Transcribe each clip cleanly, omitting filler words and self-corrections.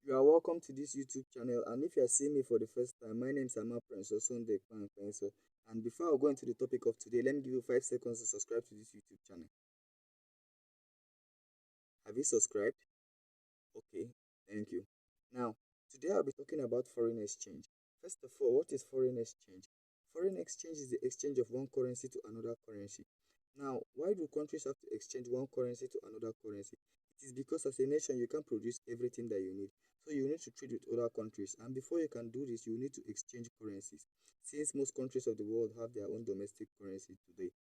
You are welcome to this YouTube channel, and if you are seeing me for the first time, my name is I Mapurenso Sunday Kpanpenso. And before I go into the topic of today, let me give you 5 seconds to subscribe to this YouTube channel. Have you subscribed? Okay, thank you. Now, today I'll be talking about foreign exchange. First of all, what is foreign exchange? Foreign exchange is the exchange of one currency to another currency. Now, why do countries have to exchange one currency to another currency? It is because as a nation, you can't produce everything that you need. So you need to trade with other countries. And before you can do this, you need to exchange currencies. Since most countries of the world have their own domestic currency today.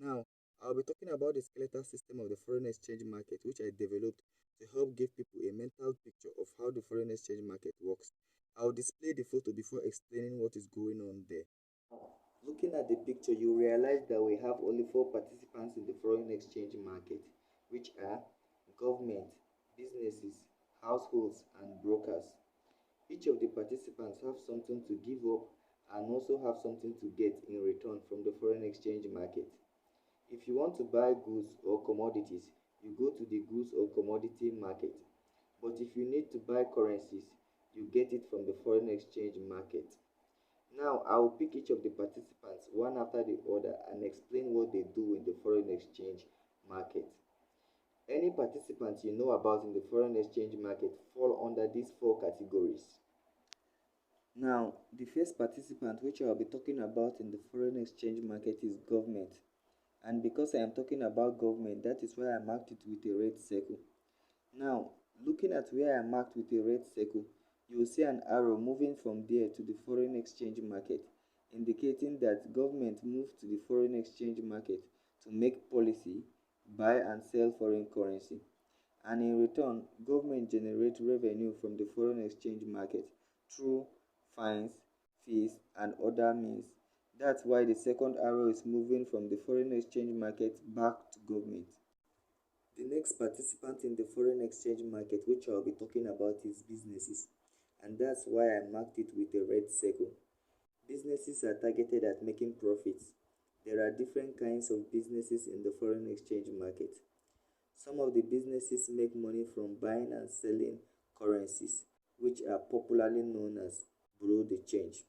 Now, I'll be talking about the skeletal system of the foreign exchange market, which I developed to help give people a mental picture of how the foreign exchange market works. I'll display the photo before explaining what is going on there. Looking at the picture, you realize that we have only four participants in the foreign exchange market, which are government, businesses, households, and brokers. Each of the participants have something to give up and also have something to get in return from the foreign exchange market. If you want to buy goods or commodities, you go to the goods or commodity market. But if you need to buy currencies, you get it from the foreign exchange market. Now, I will pick each of the participants one after the other and explain what they do in the foreign exchange market. Any participants you know about in the foreign exchange market fall under these four categories. Now, the first participant which I will be talking about in the foreign exchange market is government. And because I am talking about government, that is why I marked it with a red circle. Now, looking at where I marked with a red circle, you will see an arrow moving from there to the foreign exchange market, indicating that government moved to the foreign exchange market to make policy, buy and sell foreign currency. And in return, government generates revenue from the foreign exchange market through fines, fees, and other means. That's why the second arrow is moving from the foreign exchange market back to government. The next participant in the foreign exchange market, which I'll be talking about, is businesses, and that's why I marked it with a red circle. Businesses are targeted at making profits. There are different kinds of businesses in the foreign exchange market. Some of the businesses make money from buying and selling currencies, which are popularly known as bureau de change,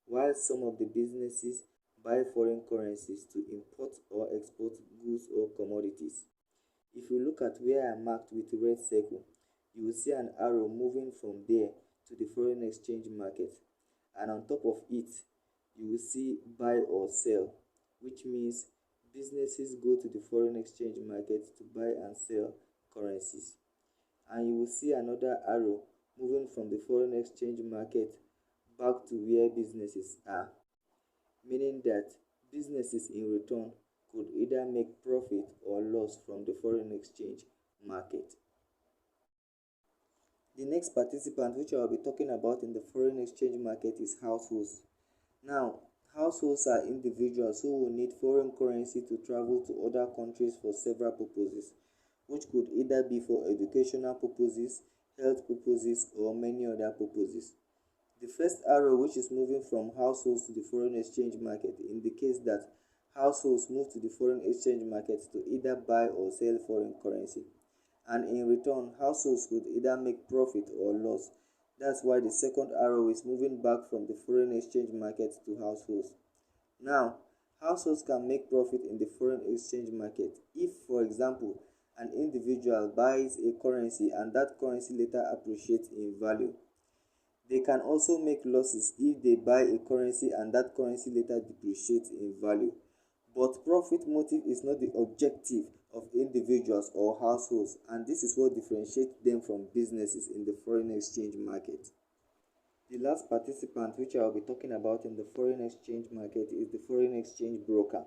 while some of the businesses buy foreign currencies to import or export goods or commodities. If you look at where I marked with red circle, you will see an arrow moving from there to the foreign exchange market, and on top of it, you will see buy or sell, which means businesses go to the foreign exchange market to buy and sell currencies. And you will see another arrow moving from the foreign exchange market back to where businesses are, meaning that businesses in return could either make profit or loss from the foreign exchange market. The next participant which I will be talking about in the foreign exchange market is households. Now, households are individuals who will need foreign currency to travel to other countries for several purposes, which could either be for educational purposes, health purposes, or many other purposes. The first arrow, which is moving from households to the foreign exchange market, indicates that households move to the foreign exchange market to either buy or sell foreign currency. And in return, households would either make profit or loss. That's why the second arrow is moving back from the foreign exchange market to households. Now, households can make profit in the foreign exchange market if, for example, an individual buys a currency and that currency later appreciates in value. They can also make losses if they buy a currency and that currency later depreciates in value. But profit motive is not the objective of individuals or households, and this is what differentiates them from businesses in the foreign exchange market. The last participant which I will be talking about in the foreign exchange market is the foreign exchange broker.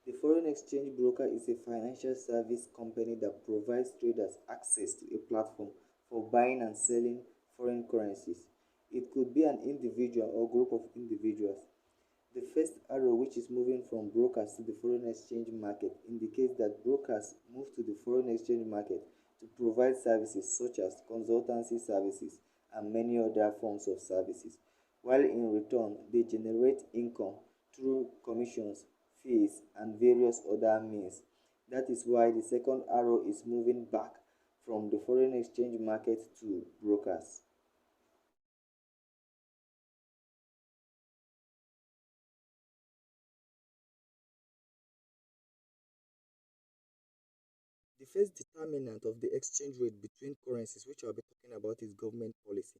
The foreign exchange broker is a financial service company that provides traders access to a platform for buying and selling foreign currencies. It could be an individual or group of individuals. The first arrow, which is moving from brokers to the foreign exchange market, indicates that brokers move to the foreign exchange market to provide services such as consultancy services and many other forms of services, while in return they generate income through commissions, fees, and various other means. That is why the second arrow is moving back from the foreign exchange market to brokers? The first determinant of the exchange rate between currencies, which I'll be talking about, is government policy.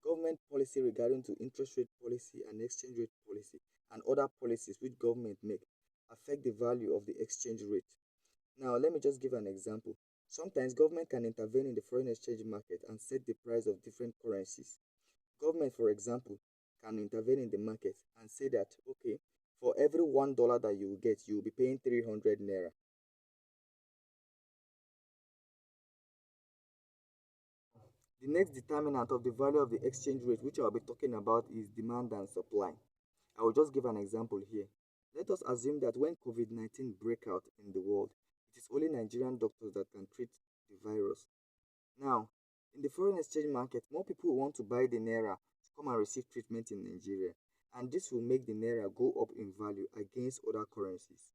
Government policy regarding to interest rate policy and exchange rate policy and other policies which government make affect the value of the exchange rate. Now, let me just give an example. Sometimes government can intervene in the foreign exchange market and set the price of different currencies. Government, for example, can intervene in the market and say that, okay, for every $1 that you will get, you will be paying 300 naira. The next determinant of the value of the exchange rate, which I'll be talking about, is demand and supply. I will just give an example here. Let us assume that when COVID-19 break out in the world, it is only Nigerian doctors that can treat the virus. Now, in the foreign exchange market, more people want to buy the naira to come and receive treatment in Nigeria, and this will make the naira go up in value against other currencies.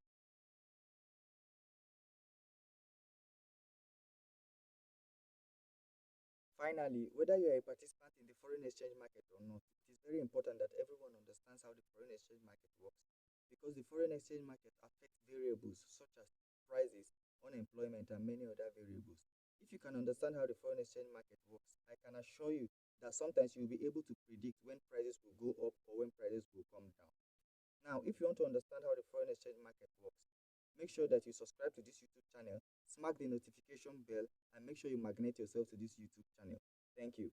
Finally, whether you are a participant in the foreign exchange market or not, it is very important that everyone understands how the foreign exchange market works because the foreign exchange market affects variables such as prices, unemployment, and many other variables. If you can understand how the foreign exchange market works, I can assure you that sometimes you'll be able to predict when prices will go up or when prices will come down. Now, if you want to understand how the foreign exchange market works, make sure that you subscribe to this YouTube channel, smack the notification bell, and make sure you magnet yourself to this YouTube channel. Thank you.